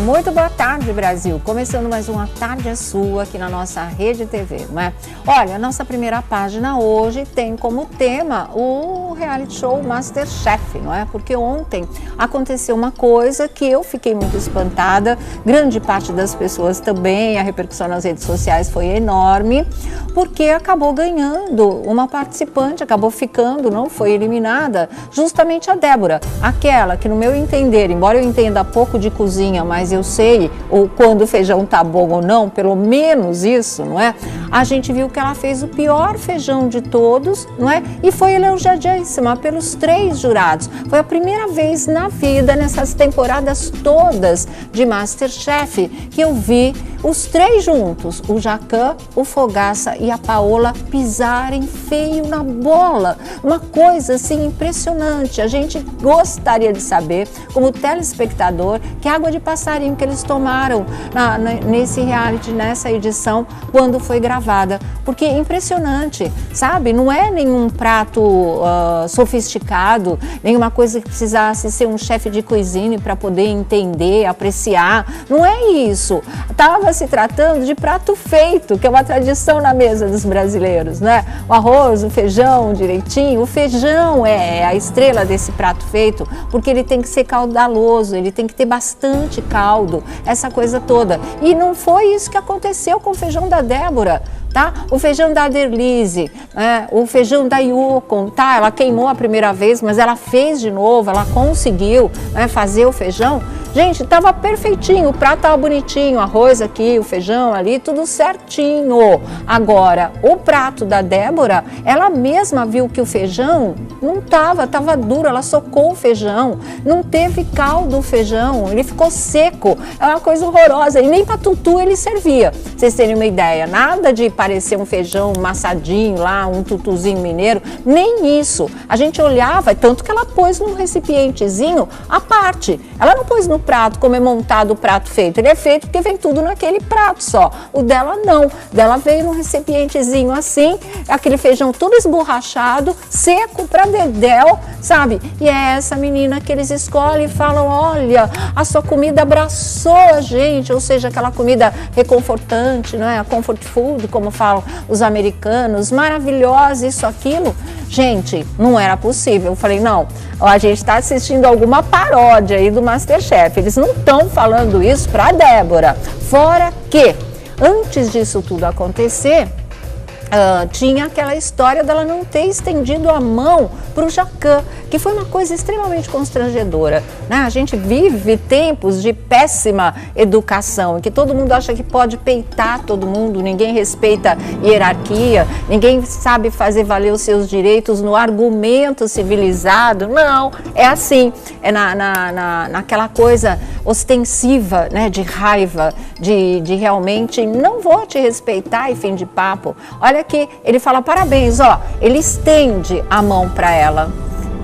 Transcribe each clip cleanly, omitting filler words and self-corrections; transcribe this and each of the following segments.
Muito boa tarde, Brasil. Começando mais uma Tarde Sua aqui na nossa Rede TV, não é? Olha, a nossa primeira página hoje tem como tema o reality show MasterChef, não é? Porque ontem aconteceu uma coisa que eu fiquei muito espantada, grande parte das pessoas também, a repercussão nas redes sociais foi enorme, porque acabou ganhando uma participante, acabou ficando, não foi eliminada, justamente a Débora, aquela que no meu entender, embora eu entenda pouco de cozinha, mas eu sei quando o feijão tá bom ou não, pelo menos isso, não é? A gente viu que ela fez o pior feijão de todos, não é? E foi elogiadíssima pelos 3 jurados. Foi a primeira vez na vida, nessas temporadas todas de MasterChef, que eu vi os 3 juntos, o Jacan, o Fogaça e a Paola, pisarem feio na bola. Uma coisa assim impressionante. A gente gostaria de saber, como telespectador, que água de passarinho que eles tomaram nesse reality, nessa edição, quando foi gravada. Porque é impressionante, sabe? Não é nenhum prato sofisticado, nenhuma coisa que precisasse ser um chefe de cozinha para poder entender, apreciar. Não é isso. Estava se tratando de prato feito, que é uma tradição na mesa dos brasileiros, né? O arroz, o feijão direitinho. O feijão é a estrela desse prato feito, porque ele tem que ser caudaloso, ele tem que ter bastante caldo, essa coisa toda. E não foi isso que aconteceu com o feijão da Débora, tá? O feijão da Aderlise, o feijão da Yukon, tá? Ela queimou a primeira vez, mas ela fez de novo, ela conseguiu fazer o feijão. Gente, tava perfeitinho, o prato tava bonitinho, o arroz aqui, o feijão ali, tudo certinho. Agora, o prato da Débora, ela mesma viu que o feijão não tava duro, ela socou o feijão, não teve caldo o feijão, ele ficou seco, é uma coisa horrorosa, e nem para tutu ele servia, pra vocês terem uma ideia, nada de parecer um feijão massadinho lá, um tutuzinho mineiro, nem isso. A gente olhava, tanto que ela pôs num recipientezinho à parte, ela não pôs no prato, como é montado o prato feito. Ele é feito porque vem tudo naquele prato só. O dela não. O dela veio num recipientezinho assim, aquele feijão todo esborrachado, seco pra dedéu, sabe? E é essa menina que eles escolhem e falam, olha, a sua comida abraçou a gente, ou seja, aquela comida reconfortante, não é? A comfort food, como falam os americanos, maravilhosa, isso, aquilo. Gente, não era possível. Eu falei, não, a gente está assistindo alguma paródia aí do MasterChef. Eles não estão falando isso para Débora. Fora que, antes disso tudo acontecer, tinha aquela história dela não ter estendido a mão para o Jacan, que foi uma coisa extremamente constrangedora, né? A gente vive tempos de péssima educação, em que todo mundo acha que pode peitar todo mundo, ninguém respeita hierarquia, ninguém sabe fazer valer os seus direitos no argumento civilizado. Não, é assim, é naquela coisa ostensiva, né, de raiva, de realmente não vou te respeitar e fim de papo. Olha que ele fala parabéns, ó, ele estende a mão para ela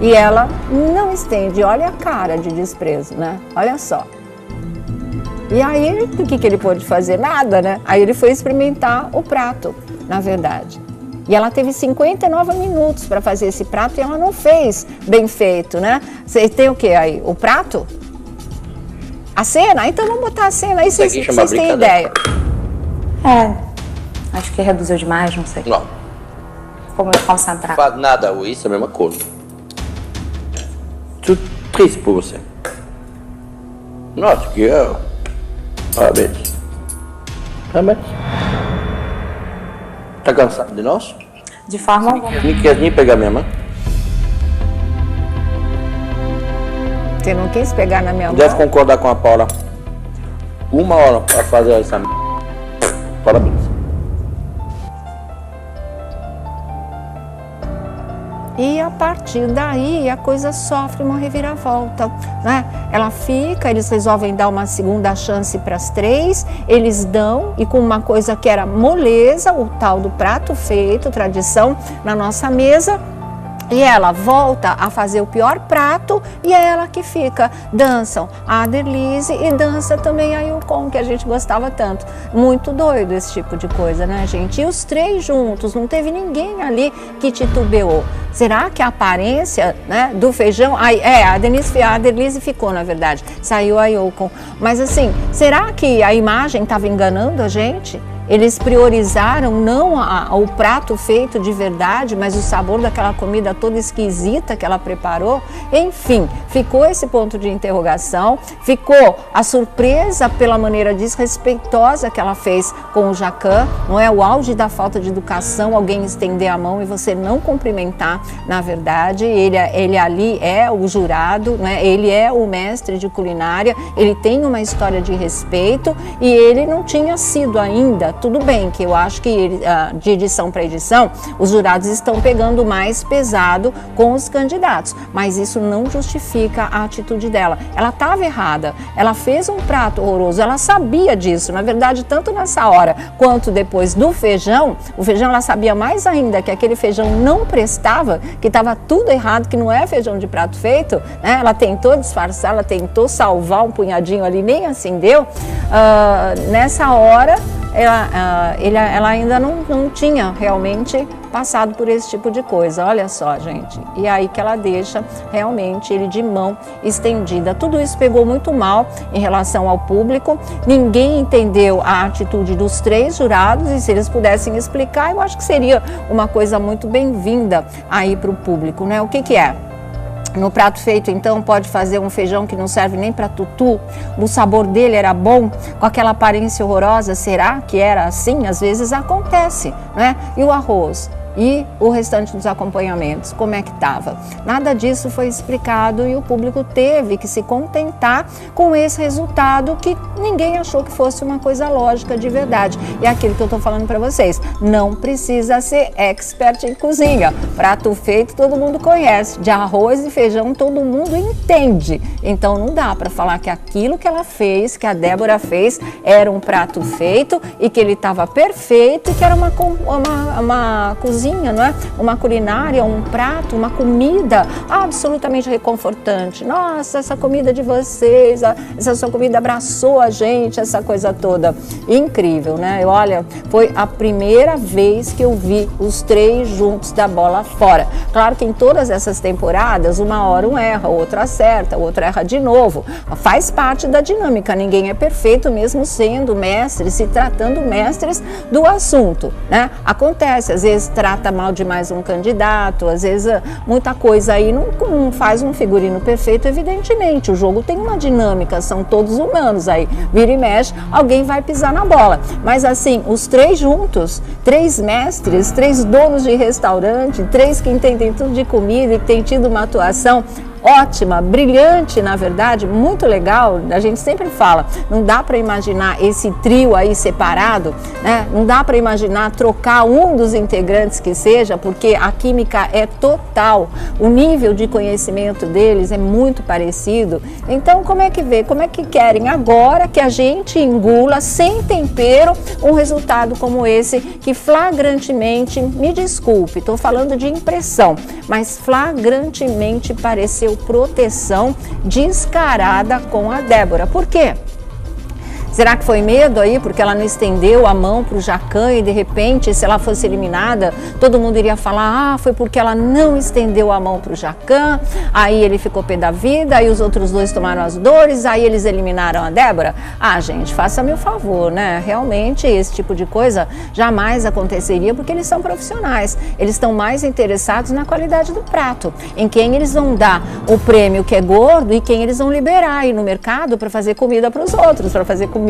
e ela não estende, olha a cara de desprezo, né? Olha só. E aí, o que ele pôde fazer? Nada, né? Aí ele foi experimentar o prato, na verdade. E ela teve 59 minutos para fazer esse prato e ela não fez bem feito, né? Você tem o que aí? O prato? A cena? Então vamos botar a cena aí, vocês têm ideia. Acho que reduziu demais, não sei. Não. Ficou muito concentrado. Nada, isso é a mesma coisa. Tô triste por você. Nossa, que eu... Parabéns. Parabéns. Tá cansado de nós? De forma alguma. Não quer nem pegar minha mão? Você não quis pegar na minha mão? Deve concordar com a Paula. 1 hora pra fazer essa... Parabéns. E a partir daí a coisa sofre uma reviravolta, né? Ela fica, eles resolvem dar uma segunda chance para as 3, eles dão, e com uma coisa que era moleza, o tal do prato feito, tradição na nossa mesa, E ela volta a fazer o pior prato e é ela que fica. Dançam a Aderlise e dança também a Yukon, que a gente gostava tanto. Muito doido esse tipo de coisa, né, gente? E os três juntos, não teve ninguém ali que titubeou. Será que a aparência, né, do feijão... a Aderlise ficou, na verdade. Saiu a Yukon. Mas assim, será que a imagem estava enganando a gente? Eles priorizaram não o prato feito de verdade, mas o sabor daquela comida toda esquisita que ela preparou. Enfim, ficou esse ponto de interrogação, ficou a surpresa pela maneira desrespeitosa que ela fez com o Jacquin, não é? O auge da falta de educação, alguém estender a mão e você não cumprimentar, na verdade. Ele ali é o jurado, né? Ele é o mestre de culinária, ele tem uma história de respeito e ele não tinha sido ainda. Tudo bem que eu acho que de edição para edição os jurados estão pegando mais pesado com os candidatos, mas isso não justifica a atitude dela. Ela estava errada, ela fez um prato horroroso, ela sabia disso, na verdade, tanto nessa hora quanto depois do feijão. O feijão ela sabia mais ainda que aquele feijão não prestava, que estava tudo errado, que não é feijão de prato feito, né? Ela tentou disfarçar, ela tentou salvar um punhadinho ali, nem assim deu. Nessa hora ela ainda não tinha realmente passado por esse tipo de coisa, olha só, gente. E aí que ela deixa realmente ele de mão estendida. Tudo isso pegou muito mal em relação ao público, ninguém entendeu a atitude dos três jurados e se eles pudessem explicar, eu acho que seria uma coisa muito bem-vinda aí para o público, né? O que é? No prato feito, então, pode fazer um feijão que não serve nem para tutu. O sabor dele era bom, com aquela aparência horrorosa. Será que era assim? Às vezes acontece, né? E o arroz? E o restante dos acompanhamentos, como é que estava? Nada disso foi explicado e o público teve que se contentar com esse resultado que ninguém achou que fosse uma coisa lógica de verdade. E é aquilo que eu estou falando para vocês, não precisa ser expert em cozinha. Prato feito todo mundo conhece, de arroz e feijão todo mundo entende. Então não dá para falar que aquilo que ela fez, que a Débora fez, era um prato feito e que ele estava perfeito e que era uma cozinha, não é? Uma culinária, um prato, uma comida absolutamente reconfortante. Nossa, essa comida de vocês, essa sua comida abraçou a gente, essa coisa toda. Incrível, né? Olha, foi a primeira vez que eu vi os três juntos da bola fora. Claro que em todas essas temporadas, uma hora um erra, o outro acerta, o outro erra de novo. Faz parte da dinâmica, ninguém é perfeito mesmo sendo mestres, se tratando mestres do assunto, né? Acontece, às vezes trata mal demais um candidato, às vezes muita coisa aí não faz um figurino perfeito, evidentemente. O jogo tem uma dinâmica, são todos humanos aí. Vira e mexe, alguém vai pisar na bola. Mas assim, os três juntos, três mestres, três donos de restaurante, três que entendem tudo de comida e que têm tido uma atuação ótima, brilhante, na verdade, muito legal. A gente sempre fala, não dá para imaginar esse trio aí separado, né? Não dá para imaginar trocar um dos integrantes que seja, porque a química é total, o nível de conhecimento deles é muito parecido. Então, como é que vê? Como é que querem agora que a gente engula sem tempero um resultado como esse, que flagrantemente, me desculpe, estou falando de impressão, mas flagrantemente pareceu proteção descarada com a Débora. Por quê? Será que foi medo aí, porque ela não estendeu a mão para o Jacquin e de repente, se ela fosse eliminada, todo mundo iria falar, foi porque ela não estendeu a mão para o Jacquin, aí ele ficou pé da vida, aí os outros dois tomaram as dores, aí eles eliminaram a Débora? Gente, faça-me o favor, né? Realmente esse tipo de coisa jamais aconteceria, porque eles são profissionais, eles estão mais interessados na qualidade do prato, em quem eles vão dar o prêmio que é gordo e quem eles vão liberar aí no mercado para fazer comida para os outros, para fazer comida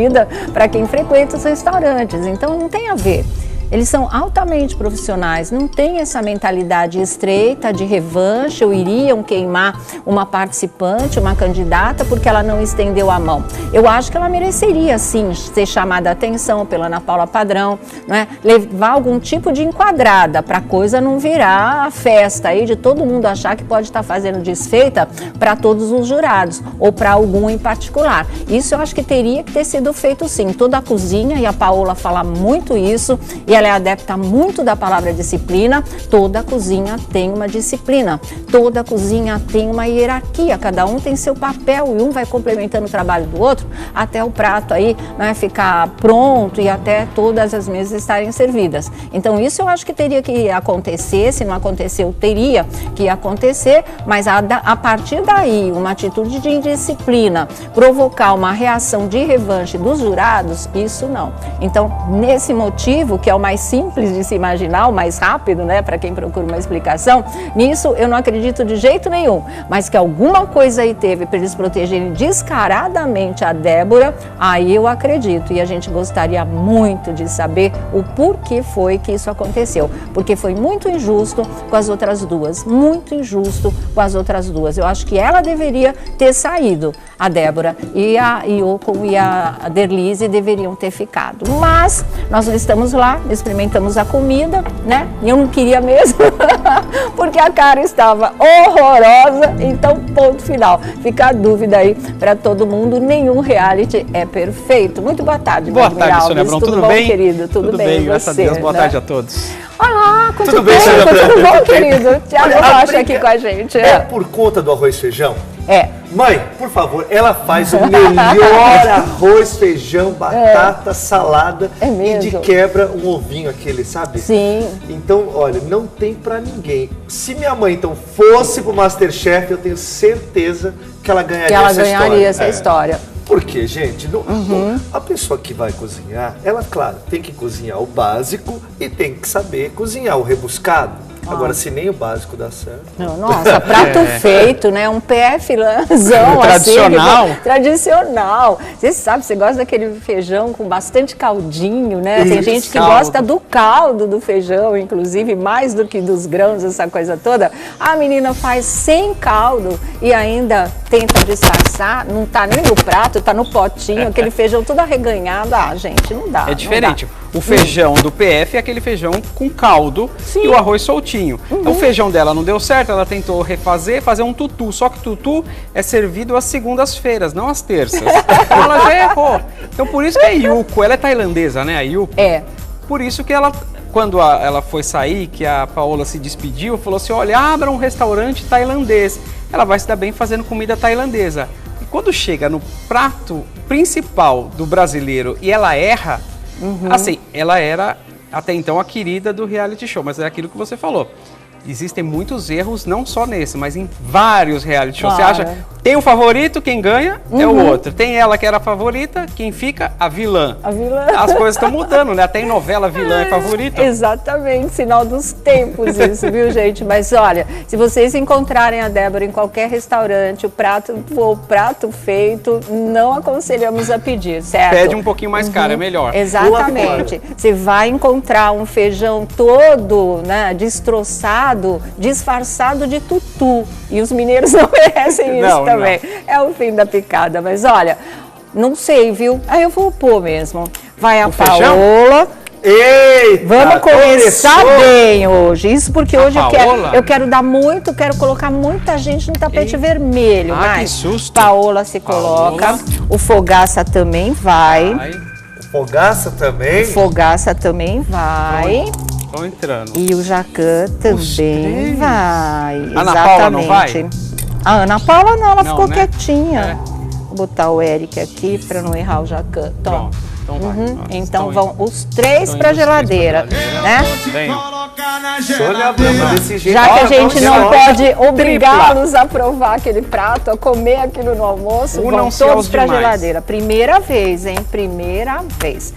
para quem frequenta os restaurantes. Então não tem a ver. Eles são altamente profissionais, não tem essa mentalidade estreita de revanche ou iriam queimar uma participante, uma candidata, porque ela não estendeu a mão. Eu acho que ela mereceria, sim, ser chamada a atenção pela Ana Paula Padrão, né? Levar algum tipo de enquadrada para a coisa não virar a festa aí de todo mundo achar que pode estar fazendo desfeita para todos os jurados ou para algum em particular. Isso eu acho que teria que ter sido feito, sim. Toda a cozinha, e a Paola fala muito isso, e ela é adepta muito da palavra disciplina. Toda cozinha tem uma disciplina, toda cozinha tem uma hierarquia, cada um tem seu papel e um vai complementando o trabalho do outro até o prato aí, né, ficar pronto e até todas as mesas estarem servidas. Então isso eu acho que teria que acontecer, se não aconteceu, teria que acontecer, mas a partir daí, uma atitude de indisciplina, provocar uma reação de revanche dos jurados, isso não. Então, nesse motivo, que é o mais simples de se imaginar, o mais rápido, né, para quem procura uma explicação, nisso eu não acredito de jeito nenhum, mas que alguma coisa aí teve para eles protegerem descaradamente a Débora, aí eu acredito, e a gente gostaria muito de saber o porquê foi que isso aconteceu, porque foi muito injusto com as outras duas, muito injusto com as outras duas. Eu acho que ela deveria ter saído, a Débora, e a Yoko e a Derlise deveriam ter ficado. Mas nós não estamos lá, experimentamos a comida, né? E eu não queria mesmo, porque a cara estava horrorosa, então ponto final. Fica a dúvida aí para todo mundo, nenhum reality é perfeito. Muito boa tarde, boa tarde, Sônia Abrão, tudo bom, bem? Querido? Tudo bem, graças a Deus, boa tarde a todos. Olá, quanto Tudo bem, tempo, Sônia? tudo bom, querido? Tiago Rocha aqui com a gente. É por conta do arroz e feijão? É. Mãe, por favor, ela faz o melhor arroz, feijão, batata, salada e de quebra um ovinho aquele, sabe? Sim. Então, olha, não tem pra ninguém. Se minha mãe, então, fosse pro Masterchef, eu tenho certeza que ela ganharia essa história. Porque, gente, a pessoa que vai cozinhar, ela, claro, tem que cozinhar o básico e tem que saber cozinhar o rebuscado. Agora, se nem o básico dá certo. Não, nossa, prato feito, né? Um PF-lãzão, tradicional. Assim, tradicional. Você sabe, você gosta daquele feijão com bastante caldinho, né? Tem gente que gosta do caldo do feijão, inclusive, mais do que dos grãos, essa coisa toda. A menina faz sem caldo e ainda tenta disfarçar, não tá nem no prato, tá no potinho, aquele feijão todo arreganhado. Ah, gente, não dá. É diferente. O feijão do PF é aquele feijão com caldo. Sim. E o arroz soltinho. O feijão dela não deu certo, ela tentou fazer um tutu. Só que tutu é servido às segundas-feiras, não às terças. Então ela já errou. Então por isso que a Yuko, ela é tailandesa, né? A Yuko. É. Por isso que ela, quando ela foi sair, que a Paola se despediu, falou assim, olha, abra um restaurante tailandês. Ela vai se dar bem fazendo comida tailandesa. E quando chega no prato principal do brasileiro e ela erra, assim, ela era até então a querida do reality show, mas é aquilo que você falou. Existem muitos erros, não só nesse, mas em vários reality shows. Claro. Você acha, tem o favorito, quem ganha é o outro. Tem ela que era a favorita, quem fica, a vilã. A vilã. As coisas estão mudando, né? Até em novela, vilã é favorita. Exatamente, sinal dos tempos isso, viu, gente? Mas olha, se vocês encontrarem a Débora em qualquer restaurante, o prato feito, não aconselhamos a pedir, certo? Pede um pouquinho mais caro, é melhor. Exatamente. Você vai encontrar um feijão todo, né, destroçado, disfarçado de tutu. E os mineiros não merecem isso também. É o fim da picada. Mas olha, não sei, viu? Aí eu vou pôr mesmo. Vai a Paola. Eita, vamos começar bem hoje. Isso porque hoje eu quero colocar muita gente no tapete vermelho. Ah, que susto. Paola se coloca. O Fogaça também vai. Fogaça também? Fogaça também vai. Estão entrando. E o Jacan também vai. Ana Paula não vai? A Ana Paula não, ela ficou né? quietinha. É. Vou botar o Eric aqui para não errar o Jacan. Pronto, então vai. Então vão os três para a geladeira, né? Sônia Abrão, desse jeito. Já que a gente não pode obrigá-los a provar aquele prato, a comer aquilo no almoço, vão todos para a geladeira. Primeira vez, hein? Primeira vez.